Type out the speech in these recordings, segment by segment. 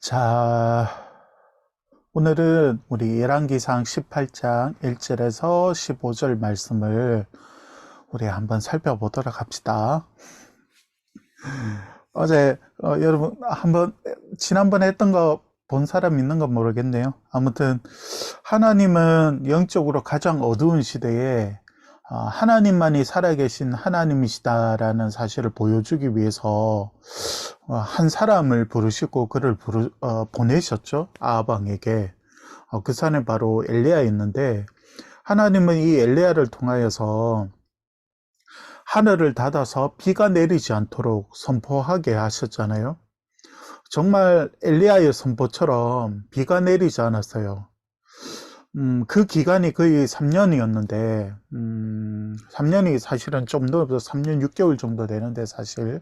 자, 오늘은 우리 열왕기상 18장 1절에서 15절 말씀을 우리 한번 살펴보도록 합시다. 어제 여러분 한번 지난번에 했던 거 본 사람 있는 건 모르겠네요. 아무튼 하나님은 영적으로 가장 어두운 시대에 하나님만이 살아계신 하나님이시다라는 사실을 보여주기 위해서 한 사람을 부르시고 그를 보내셨죠. 아합왕에게. 그 사람이 바로 엘리야였는데, 하나님은 이 엘리야를 통하여서 하늘을 닫아서 비가 내리지 않도록 선포하게 하셨잖아요. 정말 엘리야의 선포처럼 비가 내리지 않았어요. 그 기간이 거의 3년이었는데 3년이 사실은 좀 넘어서 3년 6개월 정도 되는데, 사실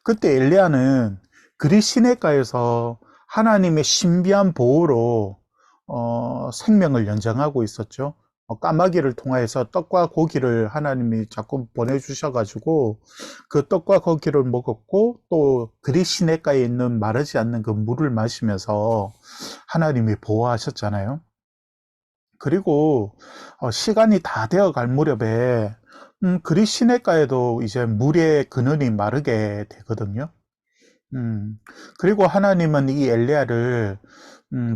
그때 엘리야는 그리 시내가에서 하나님의 신비한 보호로 생명을 연장하고 있었죠. 까마귀를 통하여서 떡과 고기를 하나님이 자꾸 보내주셔가지고 그 떡과 고기를 먹었고, 또 그리 시내가에 있는 마르지 않는 그 물을 마시면서 하나님이 보호하셨잖아요. 그리고 시간이 다 되어 갈 무렵에 그리 시내가에도 이제 물의 근원이 마르게 되거든요. 그리고 하나님은 이 엘리야를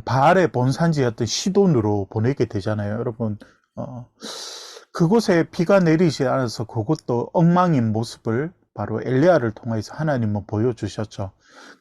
바알의 본산지였던 시돈으로 보내게 되잖아요. 여러분, 그곳에 비가 내리지 않아서 그곳도 엉망인 모습을 바로 엘리야를 통해서 하나님은 보여주셨죠.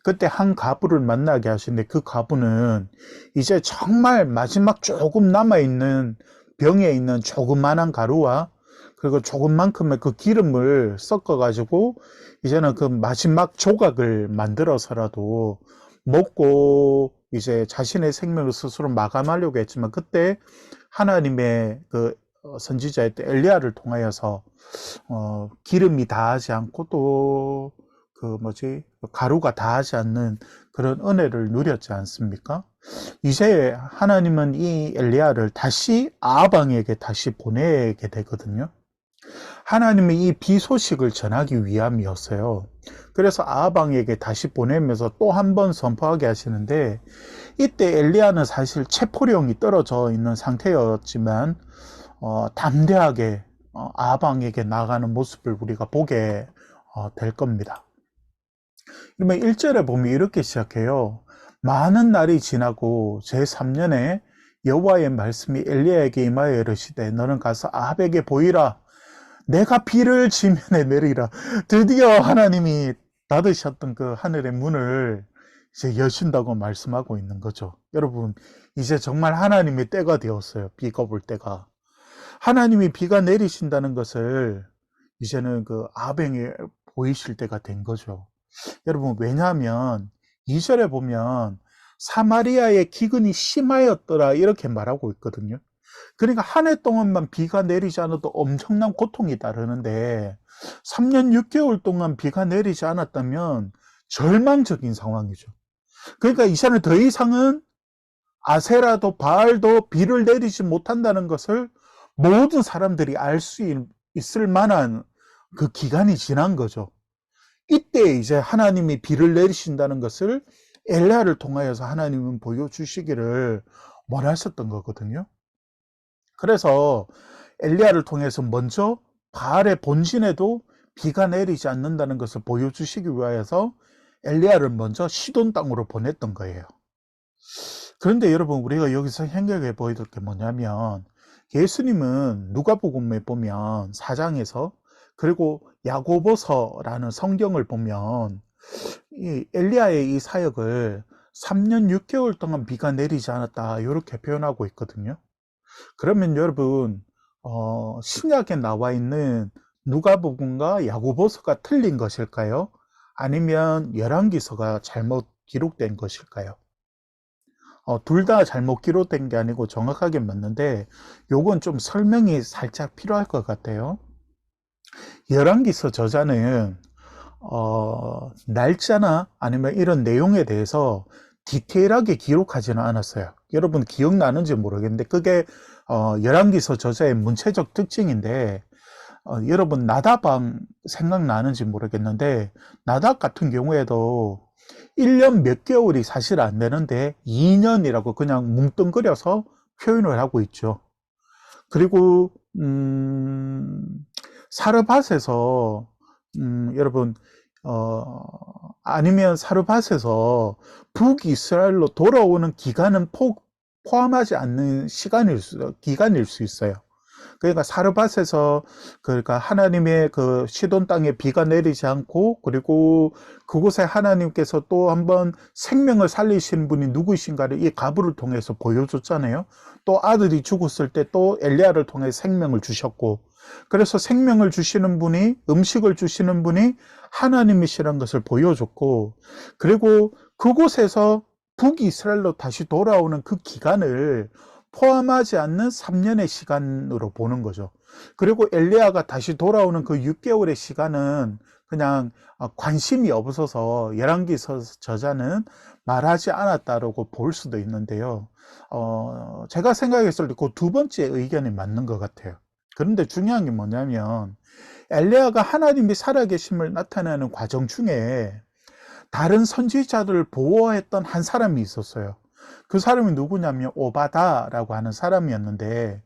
그때 한 과부를 만나게 하시는데, 그 과부는 이제 정말 마지막 조금 남아있는 병에 있는 조그만한 가루와 그리고 조금만큼의 그 기름을 섞어가지고 이제는 그 마지막 조각을 만들어서라도 먹고 이제 자신의 생명을 스스로 마감하려고 했지만, 그때 하나님의 그 선지자였던 엘리야를 통하여서 기름이 다하지 않고 또 가루가 다하지 않는 그런 은혜를 누렸지 않습니까? 이제 하나님은 이 엘리야를 다시 아합왕에게 다시 보내게 되거든요. 하나님은 이 비 소식을 전하기 위함이었어요. 그래서 아합왕에게 다시 보내면서 또 한 번 선포하게 하시는데, 이때 엘리야는 사실 체포령이 떨어져 있는 상태였지만 담대하게 아합왕에게 나가는 모습을 우리가 보게 될 겁니다. 그러면 1절에 보면 이렇게 시작해요. 많은 날이 지나고 제3년에 여호와의 말씀이 엘리야에게 임하여 이르시되, 너는 가서 아합에게 보이라. 내가 비를 지면에 내리라. 드디어 하나님이 닫으셨던 그 하늘의 문을 이제 여신다고 말씀하고 있는 거죠. 여러분, 이제 정말 하나님의 때가 되었어요. 비가 올 때가. 하나님이 비가 내리신다는 것을 이제는 그 아합에게 보이실 때가 된 거죠. 여러분, 왜냐하면 2절에 보면 사마리아의 기근이 심하였더라 이렇게 말하고 있거든요. 그러니까 한 해 동안만 비가 내리지 않아도 엄청난 고통이 따르는데, 3년 6개월 동안 비가 내리지 않았다면 절망적인 상황이죠. 그러니까 이제는 더 이상은 아세라도 바알도 비를 내리지 못한다는 것을 모든 사람들이 알 수 있을 만한 그 기간이 지난 거죠. 이때 이제 하나님이 비를 내리신다는 것을 엘리야를 통하여서 하나님은 보여주시기를 원하셨던 거거든요. 그래서 엘리야를 통해서 먼저 바알의 본진에도 비가 내리지 않는다는 것을 보여주시기 위하여서 엘리야를 먼저 시돈 땅으로 보냈던 거예요. 그런데 여러분, 우리가 여기서 생각해 보여야 될 게 뭐냐면, 예수님은 누가복음에 보면 4장에서, 그리고 야고보서라는 성경을 보면 이 엘리야의 이 사역을 3년 6개월 동안 비가 내리지 않았다 이렇게 표현하고 있거든요. 그러면 여러분, 신약에 나와 있는 누가복음과 야고보서가 틀린 것일까요? 아니면 열왕기서가 잘못 기록된 것일까요? 둘 다 잘못 기록된 게 아니고 정확하게 맞는데, 요건 좀 설명이 살짝 필요할 것 같아요. 열왕기서 저자는 날짜나 아니면 이런 내용에 대해서 디테일하게 기록하지는 않았어요. 여러분 기억나는지 모르겠는데, 그게 열왕기서 저자의 문체적 특징인데, 여러분 나답왕 생각나는지 모르겠는데, 나답 같은 경우에도 1년 몇 개월이 사실 안 되는데 2년이라고 그냥 뭉뚱그려서 표현을 하고 있죠. 그리고 사르밧에서 여러분 아니면 사르밧에서 북이스라엘로 돌아오는 기간은 포함하지 않는 기간일 수 있어요. 그러니까 사르밧에서 그러니까 하나님의 그 시돈 땅에 비가 내리지 않고 그리고 그곳에 하나님께서 또 한번 생명을 살리신 분이 누구이신가를 이 가브를 통해서 보여줬잖아요. 또 아들이 죽었을 때 또 엘리야를 통해 생명을 주셨고 그래서 생명을 주시는 분이 음식을 주시는 분이 하나님이시라는 것을 보여줬고 그리고 그곳에서 북이스라엘로 다시 돌아오는 그 기간을 포함하지 않는 3년의 시간으로 보는 거죠. 그리고 엘리야가 다시 돌아오는 그 6개월의 시간은 그냥 관심이 없어서 열왕기 저자는 말하지 않았다고 볼 수도 있는데요. 제가 생각했을 때 그 두 번째 의견이 맞는 것 같아요. 그런데 중요한 게 뭐냐면 엘리야가 하나님이 살아계심을 나타내는 과정 중에 다른 선지자들을 보호했던 한 사람이 있었어요. 그 사람이 누구냐면 오바다라고 하는 사람이었는데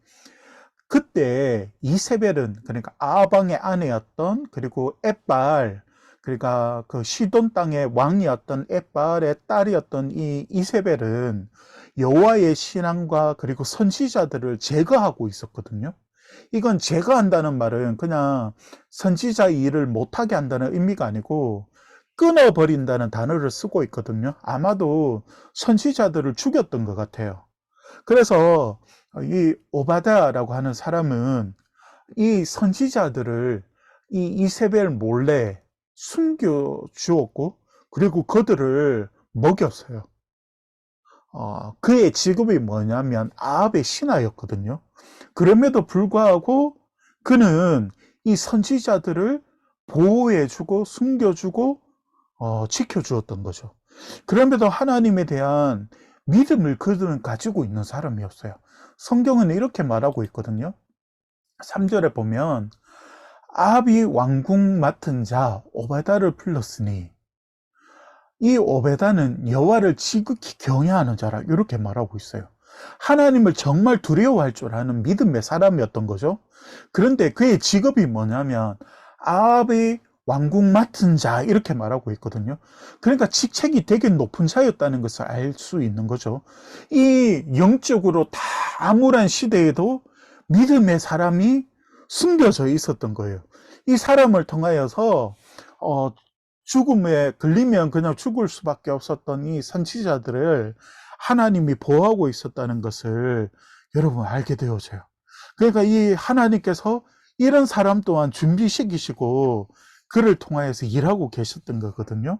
그때 이세벨은 그러니까 아방의 아내였던 그리고 엣발 그러니까 그 시돈 땅의 왕이었던 엣발의 딸이었던 이 이세벨은 여호와의 신앙과 그리고 선지자들을 제거하고 있었거든요. 이건 제거한다는 말은 그냥 선지자 일을 못하게 한다는 의미가 아니고 끊어버린다는 단어를 쓰고 있거든요. 아마도 선지자들을 죽였던 것 같아요. 그래서 이 오바다라고 하는 사람은 이 선지자들을 이 이세벨 몰래 숨겨 주었고 그리고 그들을 먹였어요. 그의 직업이 뭐냐면 아합의 신하였거든요. 그럼에도 불구하고 그는 이 선지자들을 보호해주고 숨겨주고 지켜주었던 거죠. 그럼에도 하나님에 대한 믿음을 그들은 가지고 있는 사람이었어요. 성경은 이렇게 말하고 있거든요. 3절에 보면 아합이 왕궁 맡은 자 오베다를 불렀으니 이 오베다는 여호와를 지극히 경외하는 자라 이렇게 말하고 있어요. 하나님을 정말 두려워할 줄 아는 믿음의 사람이었던 거죠. 그런데 그의 직업이 뭐냐면 아합의 왕궁 맡은 자 이렇게 말하고 있거든요. 그러니까 직책이 되게 높은 자였다는 것을 알 수 있는 거죠. 이 영적으로 다 암울한 시대에도 믿음의 사람이 숨겨져 있었던 거예요. 이 사람을 통하여서 죽음에 걸리면 그냥 죽을 수밖에 없었던 이 선지자들을 하나님이 보호하고 있었다는 것을 여러분 알게 되어져요. 그러니까 이 하나님께서 이런 사람 또한 준비시키시고 그를 통하여서 일하고 계셨던 거거든요.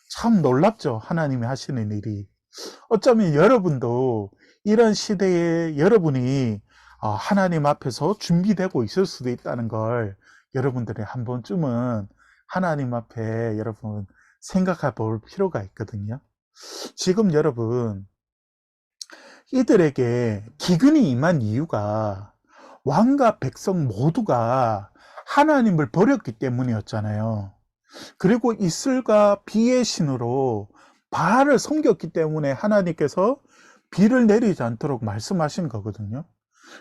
참 놀랍죠. 하나님이 하시는 일이. 어쩌면 여러분도 이런 시대에 여러분이 하나님 앞에서 준비되고 있을 수도 있다는 걸 여러분들이 한 번쯤은 하나님 앞에 여러분 생각해 볼 필요가 있거든요. 지금 여러분 이들에게 기근이 임한 이유가 왕과 백성 모두가 하나님을 버렸기 때문이었잖아요. 그리고 이슬과 비의 신으로 바알을 섬겼기 때문에 하나님께서 비를 내리지 않도록 말씀하신 거거든요.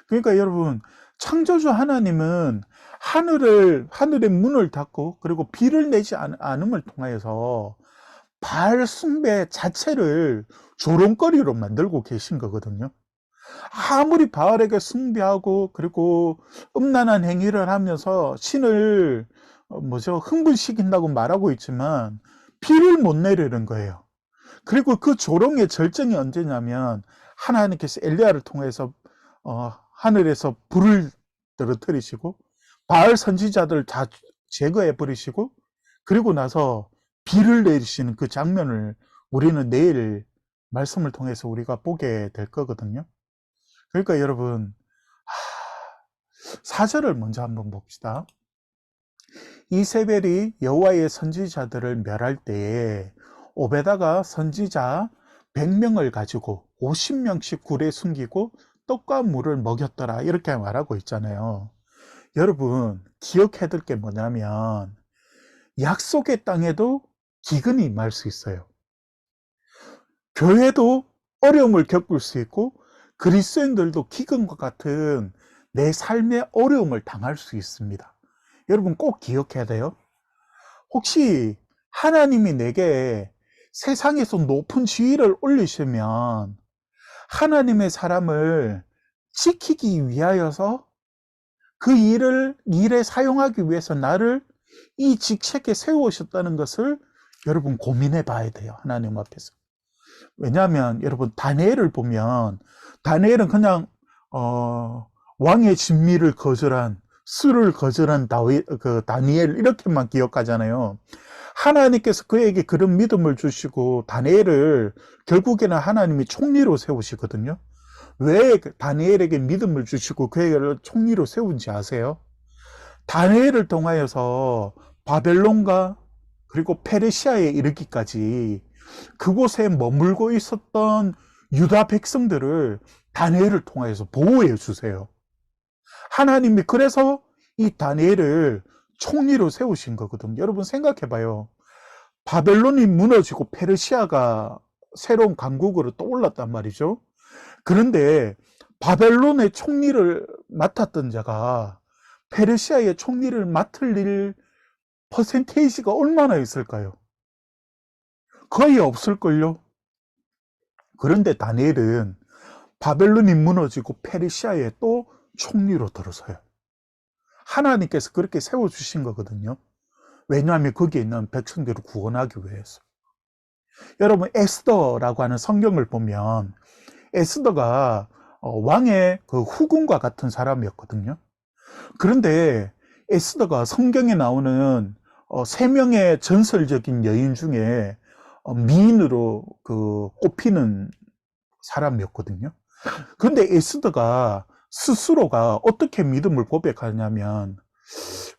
그러니까 여러분 창조주 하나님은 하늘의 문을 닫고 그리고 비를 내지 않음을 통하여서 바알 숭배 자체를 조롱거리로 만들고 계신 거거든요. 아무리 바알에게 숭배하고 그리고 음란한 행위를 하면서 신을 흥분시킨다고 말하고 있지만 비를 못 내리는 거예요. 그리고 그 조롱의 절정이 언제냐면 하나님께서 엘리야를 통해서 하늘에서 불을 떨어뜨리시고 바알 선지자들 다 제거해 버리시고 그리고 나서 비를 내리시는 그 장면을 우리는 내일 말씀을 통해서 우리가 보게 될 거거든요. 그러니까 여러분 4절을 먼저 한번 봅시다. 이세벨이 여호와의 선지자들을 멸할 때에 오베다가 선지자 100명을 가지고 50명씩 굴에 숨기고 떡과 물을 먹였더라 이렇게 말하고 있잖아요. 여러분 기억해야 될 게 뭐냐면 약속의 땅에도 기근이 임할 수 있어요. 교회도 어려움을 겪을 수 있고 그리스도인들도 기근과 같은 내 삶의 어려움을 당할 수 있습니다. 여러분 꼭 기억해야 돼요. 혹시 하나님이 내게 세상에서 높은 지위를 올리시면 하나님의 사람을 지키기 위하여서 그 일에 사용하기 위해서 나를 이 직책에 세우셨다는 것을 여러분 고민해 봐야 돼요. 하나님 앞에서. 왜냐하면 여러분 다니엘을 보면 다니엘은 그냥 왕의 진미를 거절한 술을 거절한 다니엘 이렇게만 기억하잖아요. 하나님께서 그에게 그런 믿음을 주시고 다니엘을 결국에는 하나님이 총리로 세우시거든요. 왜 다니엘에게 믿음을 주시고 그에게를 총리로 세운지 아세요? 다니엘을 통하여서 바벨론과 그리고 페르시아에 이르기까지 그곳에 머물고 있었던 유다 백성들을 다니엘을 통하여서 보호해 주세요. 하나님이 그래서 이 다니엘을 총리로 세우신 거거든요. 여러분 생각해 봐요. 바벨론이 무너지고 페르시아가 새로운 강국으로 떠올랐단 말이죠. 그런데 바벨론의 총리를 맡았던 자가 페르시아의 총리를 맡을 일 퍼센테이지가 얼마나 있을까요? 거의 없을걸요. 그런데 다니엘은 바벨론이 무너지고 페르시아에 또 총리로 들어서요. 하나님께서 그렇게 세워주신 거거든요. 왜냐하면 거기에 있는 백성들을 구원하기 위해서. 여러분 에스더라고 하는 성경을 보면 에스더가 왕의 그 후궁과 같은 사람이었거든요. 그런데 에스더가 성경에 나오는 3명의 전설적인 여인 중에 미인으로 꼽히는 사람이었거든요. 그런데 에스더가 스스로가 어떻게 믿음을 고백하냐면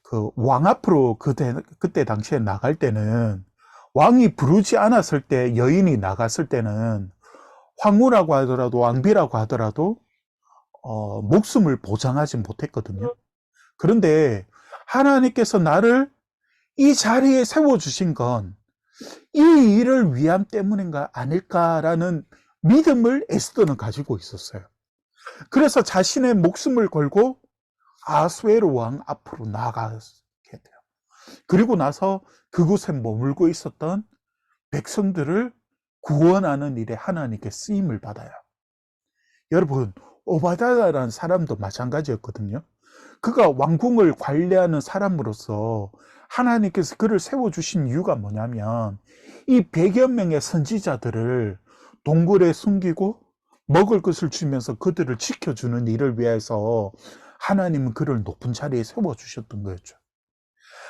그 왕 앞으로 그때 당시에 나갈 때는 왕이 부르지 않았을 때 여인이 나갔을 때는 황후라고 하더라도 왕비라고 하더라도 목숨을 보장하지 못했거든요. 그런데 하나님께서 나를 이 자리에 세워주신 건 이 일을 위함 때문인가 아닐까라는 믿음을 에스더는 가지고 있었어요. 그래서 자신의 목숨을 걸고 아수에로 왕 앞으로 나아가게 돼요. 그리고 나서 그곳에 머물고 있었던 백성들을 구원하는 일에 하나님께 쓰임을 받아요. 여러분 오바댜라는 사람도 마찬가지였거든요. 그가 왕궁을 관리하는 사람으로서 하나님께서 그를 세워주신 이유가 뭐냐면 이 100여 명의 선지자들을 동굴에 숨기고 먹을 것을 주면서 그들을 지켜주는 일을 위해서 하나님은 그를 높은 자리에 세워주셨던 거였죠.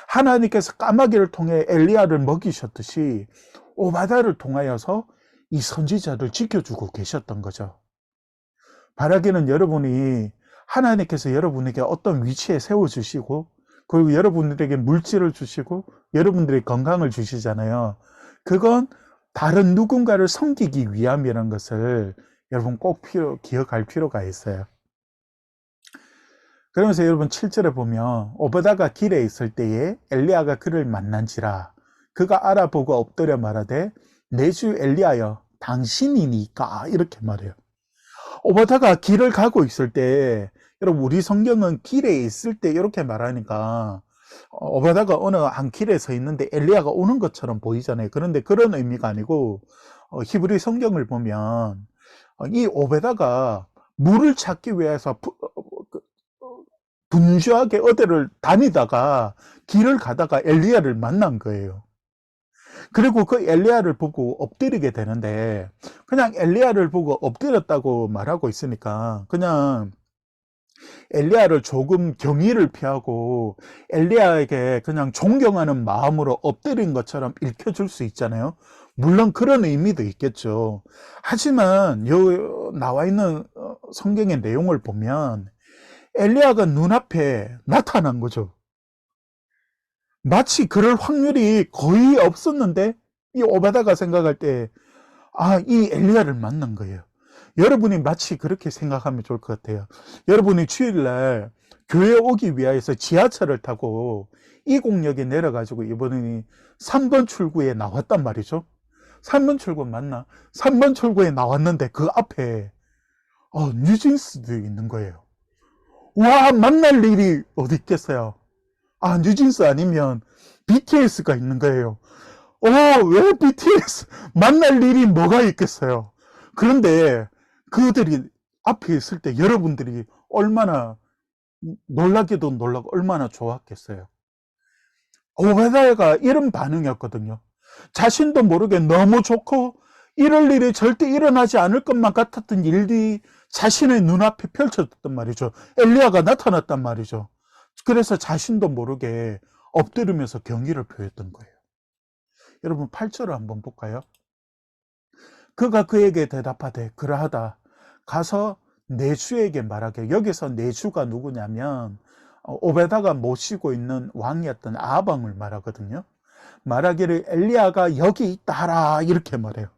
하나님께서 까마귀를 통해 엘리야를 먹이셨듯이 오바댜를 통하여서 이 선지자를 지켜주고 계셨던 거죠. 바라기는 여러분이 하나님께서 여러분에게 어떤 위치에 세워주시고 그리고 여러분들에게 물질을 주시고 여러분들의 건강을 주시잖아요. 그건 다른 누군가를 섬기기 위함이라는 것을 여러분 꼭 기억할 필요가 있어요. 그러면서 여러분 7절에 보면 오바댜가 길에 있을 때에 엘리야가 그를 만난지라 그가 알아보고 엎드려 말하되 내 주 엘리야여 당신이니까 이렇게 말해요. 오바댜가 길을 가고 있을 때 여러분 우리 성경은 길에 있을 때 이렇게 말하니까 오바댜가 어느 한 길에 서 있는데 엘리야가 오는 것처럼 보이잖아요. 그런데 그런 의미가 아니고 히브리 성경을 보면 이 오베다가 물을 찾기 위해서 분주하게 어디를 다니다가 길을 가다가 엘리야를 만난 거예요. 그리고 그 엘리야를 보고 엎드리게 되는데 그냥 엘리야를 보고 엎드렸다고 말하고 있으니까 그냥 엘리야를 조금 경의를 표하고 엘리야에게 그냥 존경하는 마음으로 엎드린 것처럼 읽혀줄 수 있잖아요. 물론 그런 의미도 있겠죠. 하지만 나와 있는 성경의 내용을 보면 엘리야가 눈앞에 나타난 거죠. 마치 그럴 확률이 거의 없었는데 이 오베다가 생각할 때 이 엘리야를 만난 거예요. 여러분이 마치 그렇게 생각하면 좋을 것 같아요. 여러분이 주일날 교회 오기 위해서 지하철을 타고 이곡역에 내려가지고 이번에 3번 출구에 나왔단 말이죠. 3번 출구 맞나? 3번 출구에 나왔는데 그 앞에 뉴진스도 있는 거예요. 와, 만날 일이 어디 있겠어요? 뉴진스 아니면 BTS가 있는 거예요. 왜 BTS 만날 일이 뭐가 있겠어요? 그런데 그들이 앞에 있을 때 여러분들이 얼마나 놀라기도 놀라고 얼마나 좋았겠어요. 오베다가 이런 반응이었거든요. 자신도 모르게 너무 좋고 이럴 일이 절대 일어나지 않을 것만 같았던 일이 자신의 눈앞에 펼쳐졌단 말이죠. 엘리야가 나타났단 말이죠. 그래서 자신도 모르게 엎드리면서 경의를 표했던 거예요. 여러분 8절을 한번 볼까요? 그가 그에게 대답하되 그러하다. 가서 내 주에게 말하게. 여기서 내 주가 누구냐면 오베다가 모시고 있는 왕이었던 아방을 말하거든요. 말하기를 엘리야가 여기 있다 하라 이렇게 말해요.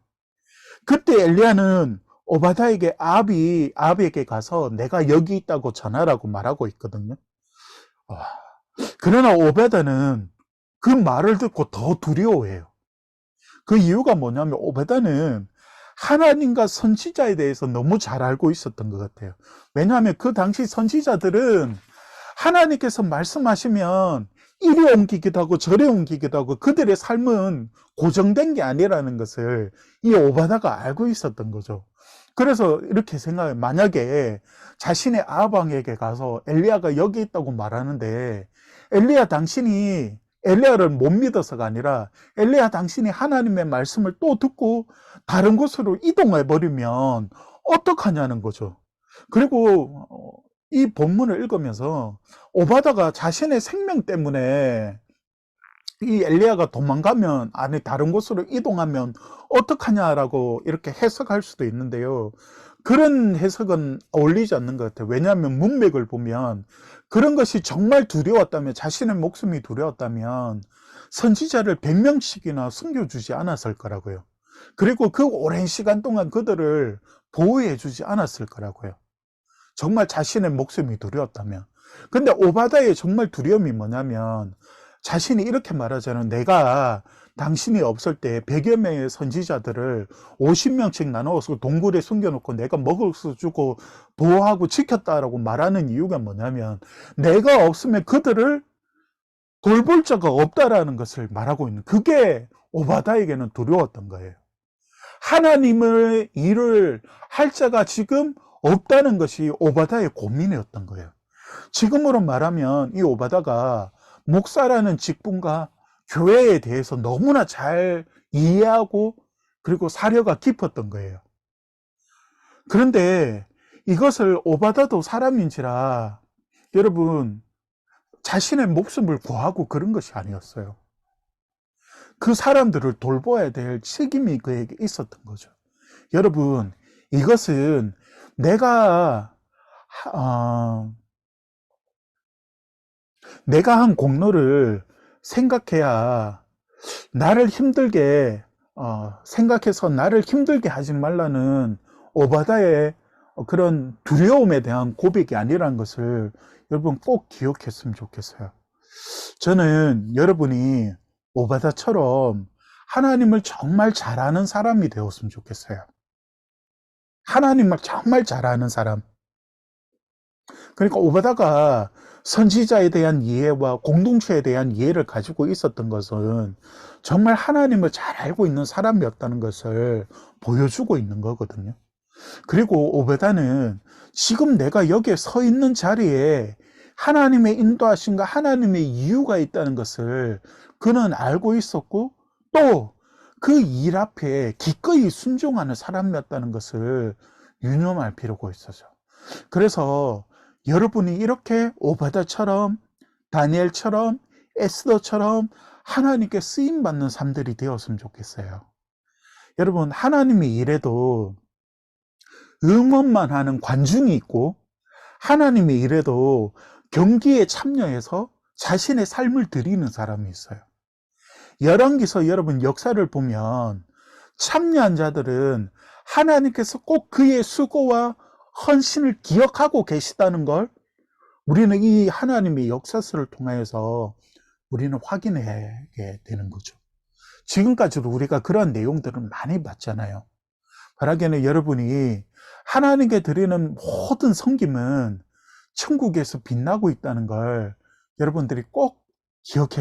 그때 엘리야는 오바다에게 아합에게 가서 내가 여기 있다고 전하라고 말하고 있거든요. 그러나 오베다는 그 말을 듣고 더 두려워해요. 그 이유가 뭐냐면 오베다는 하나님과 선지자에 대해서 너무 잘 알고 있었던 것 같아요. 왜냐하면 그 당시 선지자들은 하나님께서 말씀하시면 이리 옮기기도 하고 저리 옮기기도 하고 그들의 삶은 고정된 게 아니라는 것을 이 오바다가 알고 있었던 거죠. 그래서 이렇게 생각해요. 만약에 자신의 아방에게 가서 엘리야가 여기 있다고 말하는데 엘리야 당신이 엘리야를 못 믿어서가 아니라 엘리야 당신이 하나님의 말씀을 또 듣고 다른 곳으로 이동해 버리면 어떡하냐는 거죠. 그리고 이 본문을 읽으면서 오바다가 자신의 생명 때문에 이 엘리야가 도망가면 아니 다른 곳으로 이동하면 어떡하냐라고 이렇게 해석할 수도 있는데요. 그런 해석은 어울리지 않는 것 같아요. 왜냐하면 문맥을 보면 그런 것이 정말 두려웠다면 자신의 목숨이 두려웠다면 선지자를 100명씩이나 숨겨주지 않았을 거라고요. 그리고 그 오랜 시간 동안 그들을 보호해 주지 않았을 거라고요. 정말 자신의 목숨이 두려웠다면. 근데 오바다의 정말 두려움이 뭐냐면 자신이 이렇게 말하잖아요. 내가 당신이 없을 때 100여 명의 선지자들을 50명씩 나눠서 동굴에 숨겨놓고 내가 먹을 수 주고 보호하고 지켰다라고 말하는 이유가 뭐냐면 내가 없으면 그들을 돌볼 자가 없다라는 것을 말하고 있는, 그게 오바다에게는 두려웠던 거예요. 하나님의 일을 할 자가 지금 없다는 것이 오바다의 고민이었던 거예요. 지금으로 말하면 이 오바다가 목사라는 직분과 교회에 대해서 너무나 잘 이해하고 그리고 사려가 깊었던 거예요. 그런데 이것을 오바다도 사람인지라 여러분 자신의 목숨을 구하고 그런 것이 아니었어요. 그 사람들을 돌봐야 될 책임이 그에게 있었던 거죠. 여러분 이것은 내가 한 공로를 생각해야 나를 힘들게 생각해서 나를 힘들게 하지 말라는 오바다의 그런 두려움에 대한 고백이 아니라는 것을 여러분 꼭 기억했으면 좋겠어요. 저는 여러분이 오바다처럼 하나님을 정말 잘 아는 사람이 되었으면 좋겠어요. 하나님을 정말 잘 아는 사람. 그러니까 오바다가 선지자에 대한 이해와 공동체에 대한 이해를 가지고 있었던 것은 정말 하나님을 잘 알고 있는 사람이었다는 것을 보여주고 있는 거거든요. 그리고 오베다는 지금 내가 여기에 서 있는 자리에 하나님의 인도하심과 하나님의 이유가 있다는 것을 그는 알고 있었고 또 그 일 앞에 기꺼이 순종하는 사람이었다는 것을 유념할 필요가 있어서 그래서 여러분이 이렇게 오바다처럼 다니엘처럼 에스더처럼 하나님께 쓰임받는 삶들이 되었으면 좋겠어요. 여러분 하나님의 일에도 응원만 하는 관중이 있고 하나님의 일에도 경기에 참여해서 자신의 삶을 드리는 사람이 있어요. 열왕기서 여러분 역사를 보면 참여한 자들은 하나님께서 꼭 그의 수고와 헌신을 기억하고 계시다는 걸 우리는 이 하나님의 역사서를 통해서 우리는 확인하게 되는 거죠. 지금까지도 우리가 그런 내용들을 많이 봤잖아요. 바라기는 여러분이 하나님께 드리는 모든 섬김은 천국에서 빛나고 있다는 걸 여러분들이 꼭 기억해